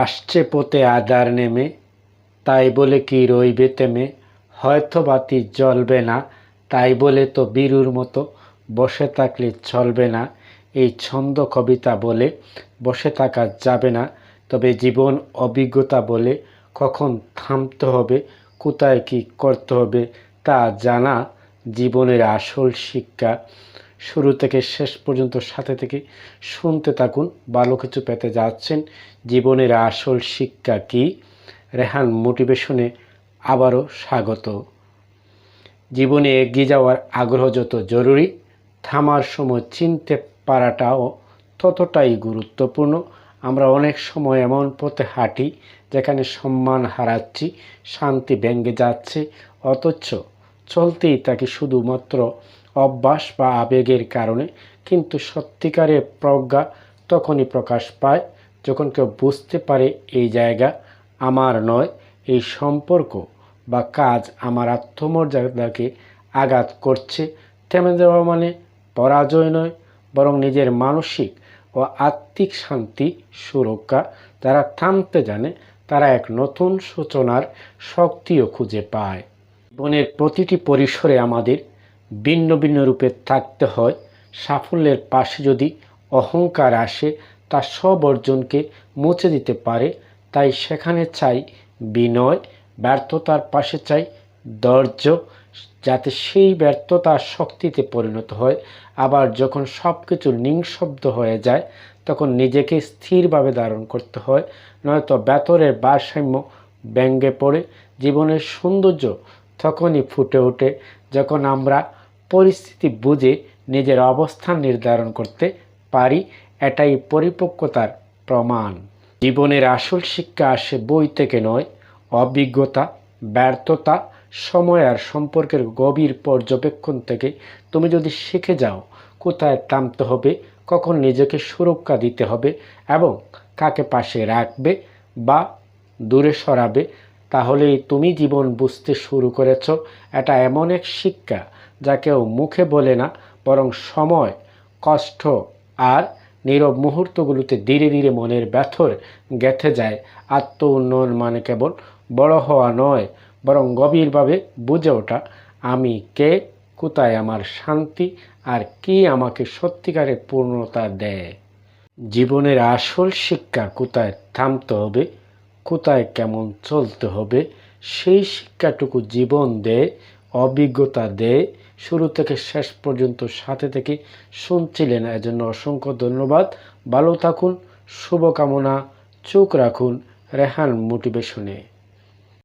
আসছে পথে আঁধার নেমে, তাই বলে কি রইবে থেমে, হয়তো বাতি জ্বলবে না, তাই বলে তো বীরুর মতো বসে থাকলে চলবে না। এই ছন্দ কবিতা বলে বসে থাকা যাবে না, তবে জীবন অভিজ্ঞতা বলে কখন থামতে হবে, কোথায় কী করতে হবে তা জানা জীবনের আসল শিক্ষা। শুরু থেকে শেষ পর্যন্ত সাথে থেকে শুনতে থাকুন, ভালো কিছু পেতে যাচ্ছেন। জীবনের আসল শিক্ষা কি? রেহান মোটিভেশনে আবারও স্বাগত। জীবনে এগিয়ে যাওয়ার আগ্রহ যত জরুরি, থামার সময় চিনতে পারাটাও ততটাই গুরুত্বপূর্ণ। আমরা অনেক সময় এমন পথে হাঁটি যেখানে সম্মান হারাচ্ছি, শান্তি ভেঙে যাচ্ছে, অথচ চলতেই থাকি শুধুমাত্র অভ্যাস বা আবেগের কারণে। কিন্তু সত্যিকারের প্রজ্ঞা তখনই প্রকাশ পায় যখন কেউ বুঝতে পারে এই জায়গা আমার নয়, এই সম্পর্ক বা কাজ আমার আত্মমর্যাদাকে আঘাত করছে। থেমে যাওয়া মানে পরাজয় নয়, বরং নিজের মানসিক ও আত্মিক শান্তি সুরক্ষা। যারা থামতে জানে তারা এক নতুন সূচনার শক্তিও খুঁজে পায়। জীবনের প্রতিটি পরিসরে আমাদের ভিন্ন ভিন্ন রূপে থাকতে হয়। সাফল্যের পাশে যদি অহংকার আসে, তা সব অর্জনকে মুছে দিতে পারে। তাই সেখানে চাই বিনয়, ব্যর্থতার পাশে চাই ধৈর্য, যাতে সেই ব্যর্থতা শক্তিতে পরিণত হয়। আবার যখন সব কিছু নিঃশব্দ হয়ে যায়, তখন নিজেকে স্থিরভাবে ধারণ করতে হয়, নয়তো ভেতরের ভারসাম্য ভেঙে পড়ে। জীবনের সৌন্দর্য তখনই ফুটে ওঠে যখন আমরা পরিস্থিতি বুঝে নিজের অবস্থান নির্ধারণ করতে পারি। এটাই পরিপক্কতার প্রমাণ। জীবনের আসল শিক্ষা আসে বই থেকে নয়, অভিজ্ঞতা, ব্যর্থতা, সময় আর সম্পর্কের গভীর পর্যবেক্ষণ থেকে। তুমি যদি শিখে যাও কোথায় থামতে হবে, কখন নিজেকে সুরক্ষা দিতে হবে এবং কাকে পাশে রাখবে বা দূরে সরাবে, তাহলেই তুমি জীবন বুঝতে শুরু করেছ। এটা এমন এক শিক্ষা যা কেউ মুখে বলে না, বরং সময়, কষ্ট আর নীরব মুহূর্তগুলোতে ধীরে ধীরে মনের ভেতর গেঁথে যায়। আত্ম উন্নয়ন মানে কেবল বড় হওয়া নয়, বরং গভীরভাবে বুঝে ওঠা আমি কে, কোথায় আমার শান্তি, আর কি আমাকে সত্যিকারের পূর্ণতা দেয়। জীবনের আসল শিক্ষা কোথায় থামতে হবে, কোথায় কেমন চলতে হবে, সেই শিক্ষাটুকু জীবন দেয়, অভিজ্ঞতা দেয়। শুরু থেকে শেষ পর্যন্ত সাথে থেকে শুনছিলেন, এজন্য অসংখ্য ধন্যবাদ। ভালো থাকুন, শুভকামনা। চোখ রাখুন রেহান মোটিভেশনে।